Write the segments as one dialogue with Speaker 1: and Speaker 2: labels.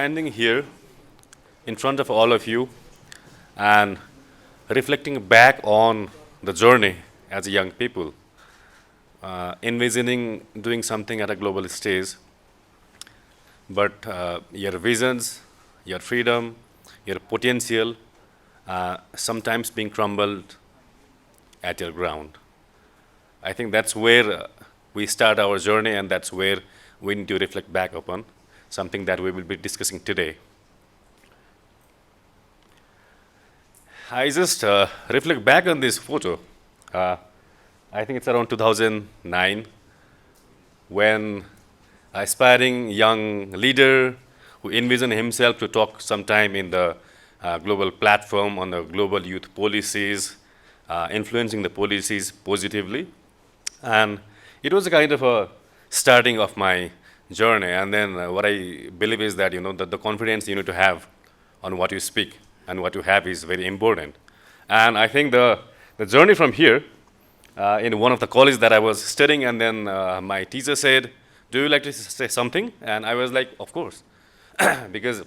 Speaker 1: standing here in front of all of you and reflecting back on the journey as a young people, envisioning doing something at a global stage, but your visions, your freedom, your potential, sometimes being crumbled at your ground. I think that's where we start our journey, and that's where we need to reflect back upon something that we will be discussing today. I just reflect back on this photo. Uh, I think it's around 2009 when aspiring young leader who envisioned himself to talk sometime in the global platform on the global youth policies, influencing the policies positively. And it was a kind of a starting of my journey. And then what I believe is that, that the confidence you need to have on what you speak and what you have is very important. And I think the journey from here, in one of the colleges that I was studying, and then my teacher said, "Do you like to say something?" And I was like, "Of course," because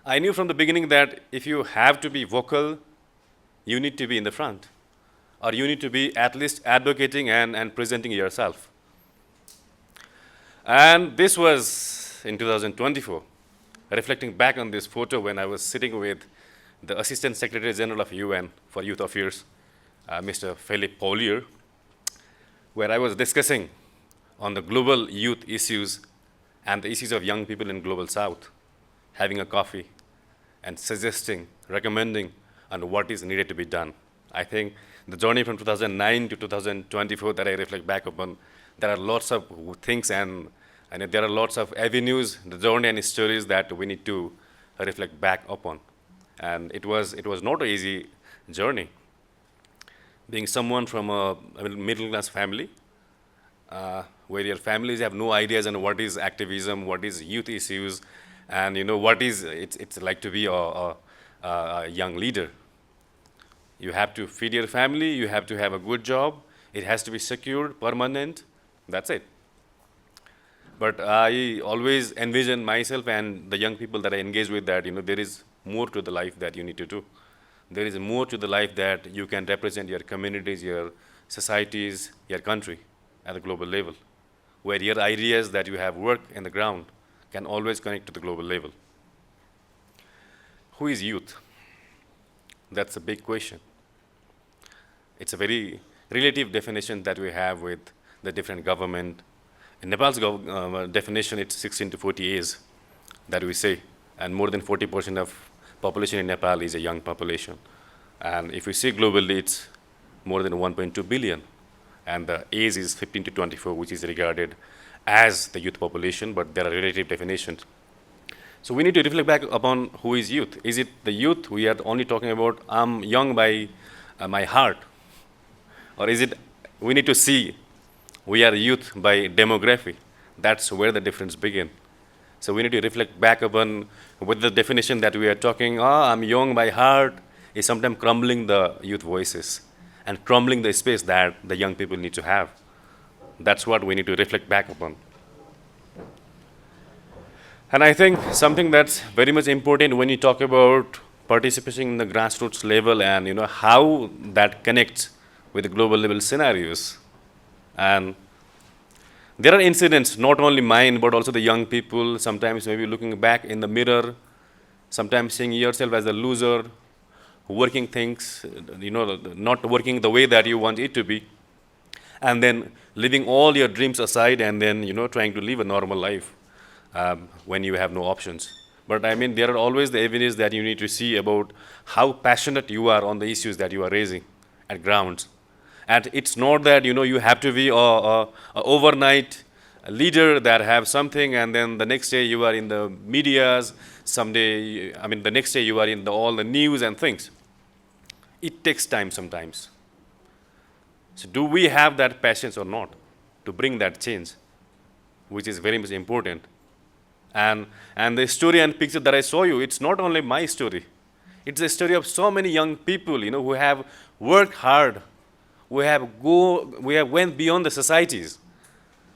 Speaker 1: I knew from the beginning that if you have to be vocal, you need to be in the front, or you need to be at least advocating and presenting yourself. And this was in 2024, reflecting back on this photo when I was sitting with the Assistant Secretary General of UN for Youth Affairs, Mr. Philip Paulier, where I was discussing on the global youth issues and the issues of young people in Global South, having a coffee and suggesting, recommending on what is needed to be done. I think the journey from 2009 to 2024 that I reflect back upon, there are lots of things and there are lots of avenues, the journey and stories that we need to reflect back upon. And it was not an easy journey. Being someone from a middle class family, where your families have no ideas on what is activism, what is youth issues, and what is it's like to be a young leader. You have to feed your family, you have to have a good job, it has to be secured, permanent, that's it. But I always envision myself and the young people that I engage with that, there is more to the life that you need to do. There is more to the life that you can represent your communities, your societies, your country at a global level, where your ideas that you have worked in the ground can always connect to the global level. Who is youth? That's a big question. It's a very relative definition that we have with the different government. In Nepal's definition, it's 16 to 40 years that we say, and more than 40% of population in Nepal is a young population. And if we see globally, it's more than 1.2 billion. And the age is 15 to 24, which is regarded as the youth population, but there are relative definitions. So we need to reflect back upon who is youth. Is it the youth we are only talking about, I'm young by my heart? Or is it, we need to see we are youth by demography? That's where the difference begins. So we need to reflect back upon with the definition that we are talking, I'm young by heart, is sometimes crumbling the youth voices and crumbling the space that the young people need to have. That's what we need to reflect back upon. And I think something that's very much important when you talk about participation in the grassroots level and how that connects with the global level scenarios. And there are incidents, not only mine, but also the young people, sometimes maybe looking back in the mirror, sometimes seeing yourself as a loser, working things, not working the way that you want it to be, and then leaving all your dreams aside and then, trying to live a normal life when you have no options. But I mean, there are always the evidence that you need to see about how passionate you are on the issues that you are raising at grounds. And it's not that you have to be a overnight leader that have something, and then the next day you are in the medias. Someday, the next day you are in all the news and things. It takes time sometimes. So, do we have that patience or not to bring that change, which is very much important? And the story and picture that I saw you, it's not only my story. It's a story of so many young people, who have worked hard. We have went beyond the societies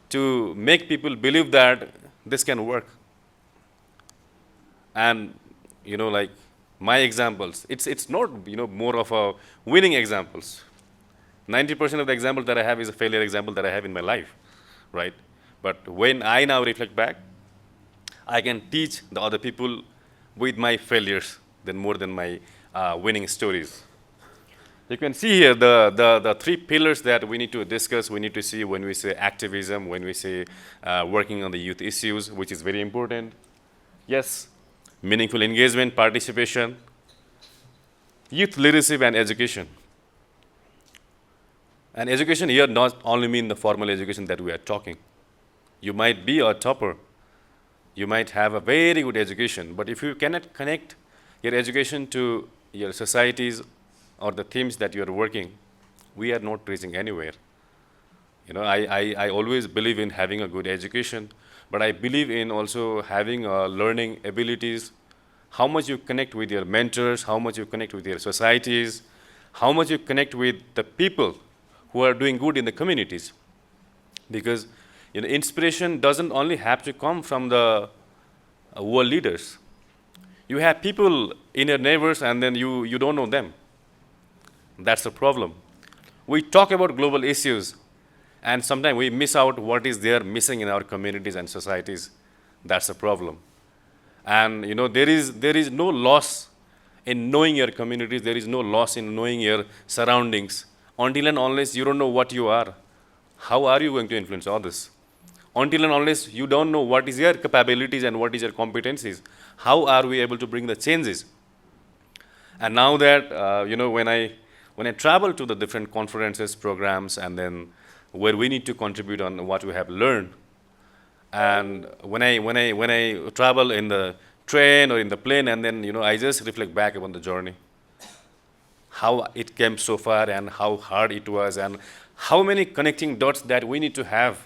Speaker 1: to make people believe that this can work. And like my examples, it's not more of a winning examples. 90% of the example that I have is a failure example that I have in my life, right? But when I now reflect back, I can teach the other people with my failures than more than my winning stories. You can see here the three pillars that we need to discuss, we need to see when we say activism, when we say working on the youth issues, which is very important. Yes, meaningful engagement, participation, youth leadership, and education. And education here not only mean the formal education that we are talking. You might be a topper, you might have a very good education, but if you cannot connect your education to your societies or the themes that you are working, we are not reaching anywhere. I always believe in having a good education, but I believe in also having learning abilities, how much you connect with your mentors, how much you connect with your societies, how much you connect with the people who are doing good in the communities. Because inspiration doesn't only have to come from the world leaders. You have people in your neighbors and then you don't know them. That's the problem. We talk about global issues and sometimes we miss out what is there missing in our communities and societies. That's the problem. And there is no loss in knowing your communities, there is no loss in knowing your surroundings. Until and unless you don't know what you are, how are you going to influence others? Until and unless you don't know what is your capabilities and what is your competencies, how are we able to bring the changes? And now that when I travel to the different conferences, programs, and then where we need to contribute on what we have learned, and when I travel in the train or in the plane, and then I just reflect back upon the journey, how it came so far and how hard it was and how many connecting dots that we need to have.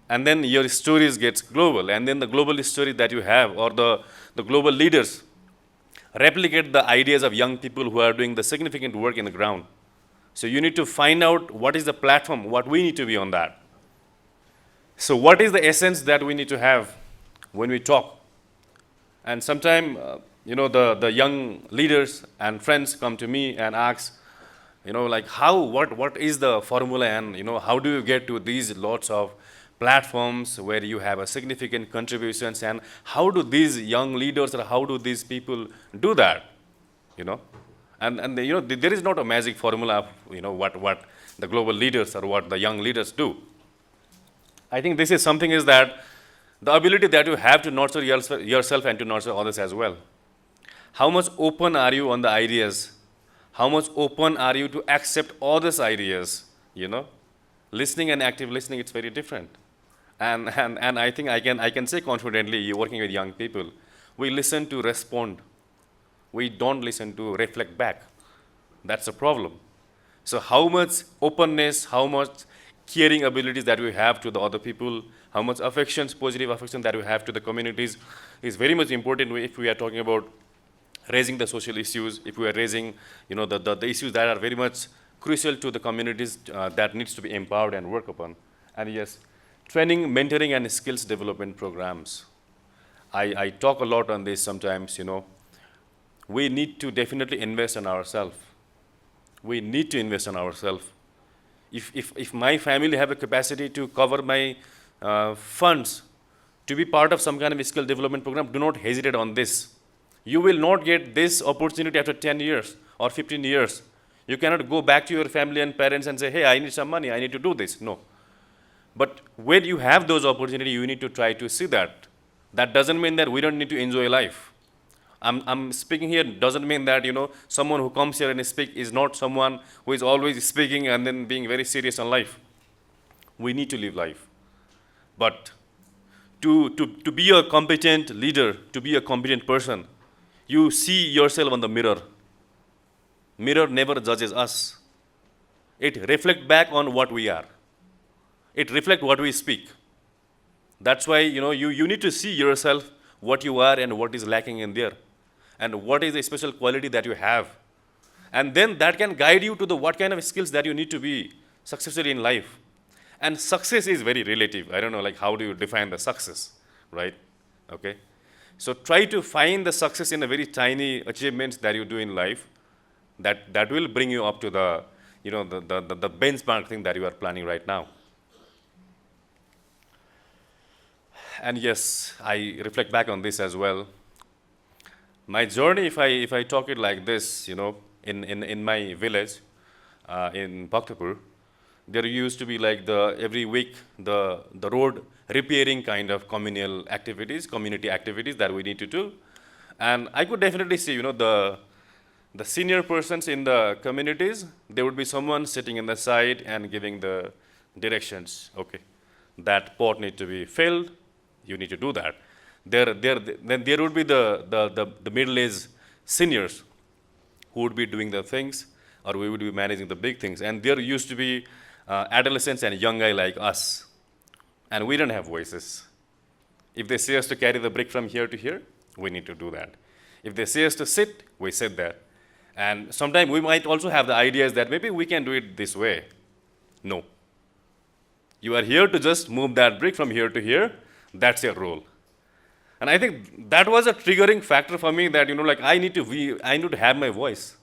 Speaker 1: And then your stories gets global, and then the global story that you have or the global leaders replicate the ideas of young people who are doing the significant work in the ground. So you need to find out what is the platform, what we need to be on that. So what is the essence that we need to have when we talk? And sometimes, the young leaders and friends come to me and ask, like what is the formula, and how do you get to these lots of platforms where you have a significant contributions, and how do these young leaders or how do these people do that? you know and there is not a magic formula of what the global leaders or what the young leaders do. I think this is something is that the ability that you have to nurture yourself and to nurture others as well. How much open are you on the ideas? How much open are you to accept others' ideas? Listening and active listening, it's very different. And I think I can say confidently, you working with young people, we listen to respond. We don't listen to reflect back. That's the problem. So how much openness, how much caring abilities that we have to the other people, how much affections, positive affection that we have to the communities is very much important if we are talking about raising the social issues, if we are raising the issues that are very much crucial to the communities that needs to be empowered and work upon. And yes, training, mentoring, and skills development programs. I talk a lot on this sometimes. We need to definitely invest in ourselves. We need to invest in ourselves. If my family have a capacity to cover my funds to be part of some kind of skill development program, do not hesitate on this. You will not get this opportunity after 10 years or 15 years. You cannot go back to your family and parents and say, hey, I need some money, I need to do this. No. But when you have those opportunities, you need to try to see that. That doesn't mean that we don't need to enjoy life. I'm speaking here doesn't mean that someone who comes here and speak is not someone who is always speaking and then being very serious on life. We need to live life. But to be a competent leader, to be a competent person, you see yourself on the mirror. Mirror never judges us. It reflects back on what we are. It reflects what we speak. That's why you need to see yourself, what you are and what is lacking in there, and what is the special quality that you have. And then that can guide you to the what kind of skills that you need to be successful in life. And success is very relative. I don't know, like how do you define the success, right? Okay. So try to find the success in the very tiny achievements that you do in life that will bring you up to the, the benchmark thing that you are planning right now. And yes, I reflect back on this as well. My journey, if I talk it like this, in my village, in Bhaktapur, there used to be like every week the road repairing kind of communal activities, community activities that we need to do, and I could definitely see, the senior persons in the communities, there would be someone sitting in the side and giving the directions. Okay, that pot need to be filled, you need to do that. Then there would be the middle-aged seniors who would be doing the things, or we would be managing the big things. And there used to be adolescents and young guy like us, and we don't have voices. If they say us to carry the brick from here to here, we need to do that. If they say us to sit, we sit there. And sometimes we might also have the ideas that maybe we can do it this way. No. You are here to just move that brick from here to here. That's your role. And I think that was a triggering factor for me that, I need to have my voice.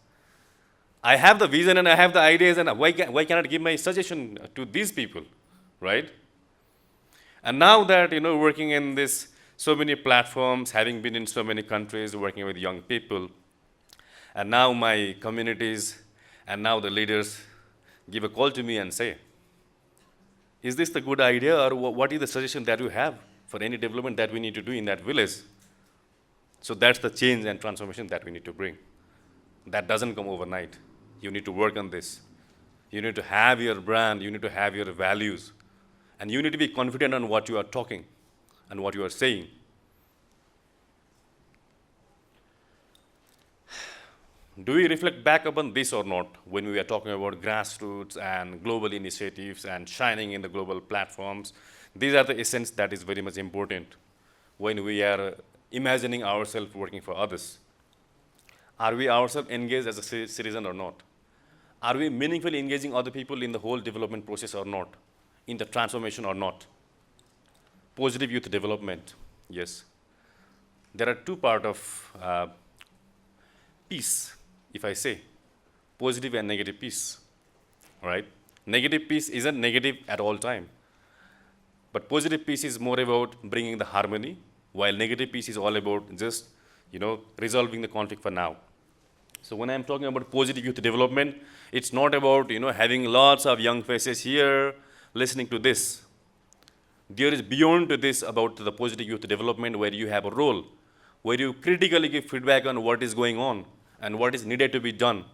Speaker 1: I have the vision and I have the ideas, and why cannot give my suggestion to these people, right? And now that, working in this so many platforms, having been in so many countries, working with young people, and now my communities and now the leaders give a call to me and say, is this the good idea, or what is the suggestion that you have for any development that we need to do in that village? So that's the change and transformation that we need to bring. That doesn't come overnight. You need to work on this. You need to have your brand, you need to have your values, and you need to be confident on what you are talking and what you are saying. Do we reflect back upon this or not when we are talking about grassroots and global initiatives and shining in the global platforms? These are the essence that is very much important when we are imagining ourselves working for others. Are we ourselves engaged as a citizen or not? Are we meaningfully engaging other people in the whole development process or not? In the transformation or not? Positive youth development, yes. There are two parts of peace, if I say, positive and negative peace, right? Negative peace isn't negative at all time, but positive peace is more about bringing the harmony, while negative peace is all about just, resolving the conflict for now. So when I'm talking about positive youth development, it's not about, having lots of young faces here listening to this. There is beyond to this about the positive youth development where you have a role, where you critically give feedback on what is going on and what is needed to be done,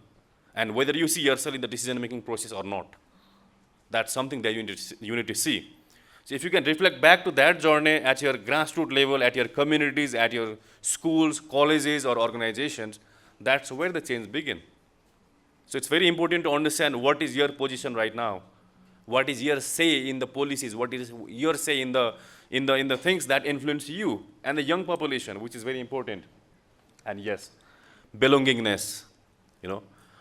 Speaker 1: and whether you see yourself in the decision-making process or not. That's something that you need to see. So if you can reflect back to that journey at your grassroots level, at your communities, at your schools, colleges, or organizations, that's where the change begins. So it's very important to understand what is your position right now, what is your say in the policies, what is your say in the things that influence you and the young population, which is very important. And yes, belongingness,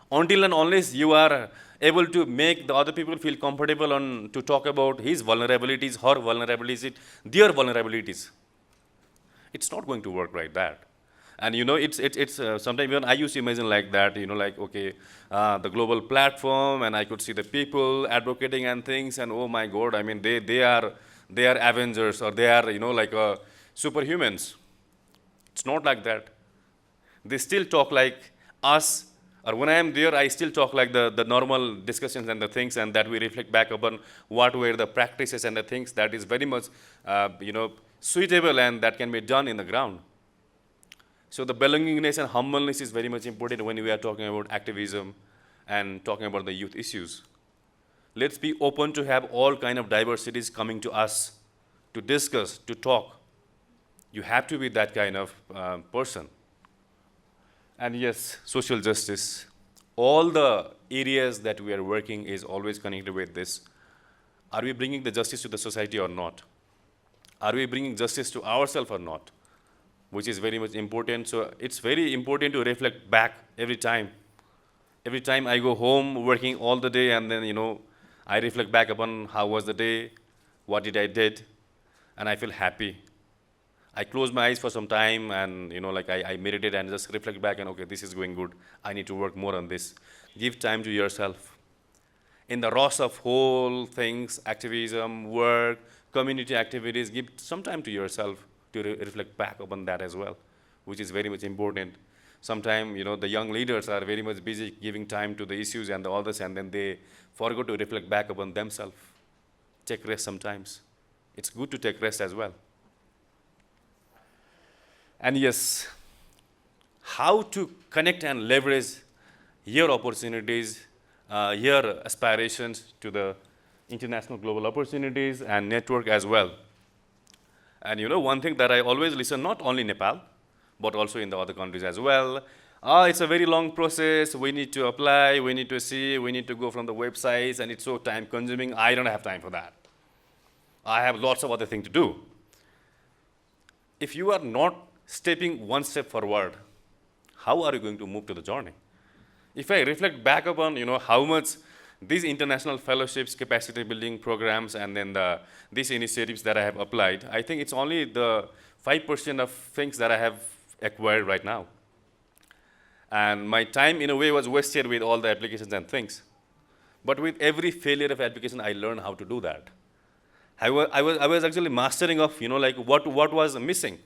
Speaker 1: until and unless you are able to make the other people feel comfortable to talk about his vulnerabilities, her vulnerabilities, their vulnerabilities, it's not going to work like that. And it's sometimes even I used to imagine like that, okay, the global platform, and I could see the people advocating and things, and oh my God, I mean, they are Avengers, or they are, superhumans. It's not like that. They still talk like us, or when I am there, I still talk like the normal discussions and the things, and that we reflect back upon what were the practices and the things that is very much, suitable and that can be done in the ground. So the belongingness and humbleness is very much important when we are talking about activism and talking about the youth issues. Let's be open to have all kind of diversities coming to us to discuss, to talk. You have to be that kind of person. And yes, social justice. All the areas that we are working is always connected with this. Are we bringing the justice to the society or not? Are we bringing justice to ourselves or not? Which is very much important. So it's very important to reflect back every time. Every time I go home working all the day, and then, I reflect back upon how was the day, what did I did, and I feel happy. I close my eyes for some time and, like I meditate and just reflect back and, okay, this is going good. I need to work more on this. Give time to yourself. In the rush of whole things, activism, work, community activities, give some time to yourself to reflect back upon that as well, which is very much important. Sometimes, the young leaders are very much busy giving time to the issues and all this, and then they forget to reflect back upon themselves. Take rest sometimes. It's good to take rest as well. And yes, how to connect and leverage your opportunities, your aspirations to the international global opportunities and network as well. And one thing that I always listen, not only Nepal, but also in the other countries as well. It's a very long process. We need to apply, we need to see, we need to go from the websites, and it's so time consuming. I don't have time for that. I have lots of other things to do. If you are not stepping one step forward, how are you going to move to the journey? If I reflect back upon, how much these international fellowships, capacity building programs, and then these initiatives that I have applied, I think it's only the 5% of things that I have acquired right now. And my time, in a way, was wasted with all the applications and things. But with every failure of application, I learned how to do that. I was actually mastering of, like what was missing.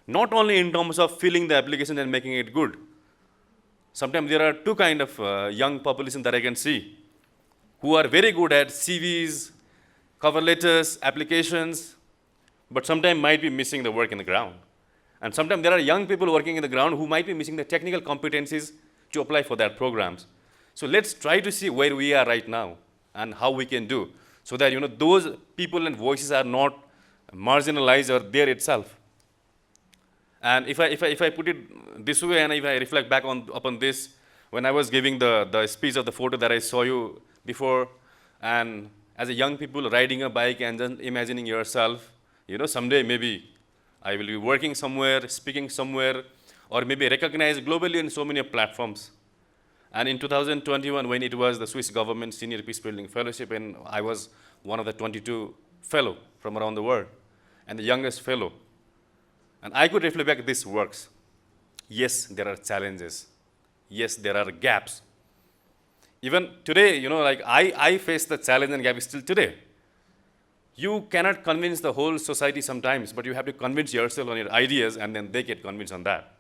Speaker 1: Not only in terms of filling the application and making it good. Sometimes there are two kind of young population that I can see who are very good at CVs, cover letters, applications, but sometimes might be missing the work in the ground. And sometimes there are young people working in the ground who might be missing the technical competencies to apply for that programs. So let's try to see where we are right now and how we can do so that those people and voices are not marginalized or there itself. And if I put it this way, and if I reflect back upon this, when I was giving the speech of the photo that I saw you before, and as a young people riding a bike and then imagining yourself, someday maybe I will be working somewhere, speaking somewhere, or maybe recognized globally in so many platforms. And in 2021, when it was the Swiss government Senior Peace Building Fellowship, and I was one of the 22 fellow from around the world, and the youngest fellow. And I could reflect back, this works. Yes, there are challenges. Yes, there are gaps. Even today, like I face the challenge and gap still today. You cannot convince the whole society sometimes, but you have to convince yourself on your ideas, and then they get convinced on that.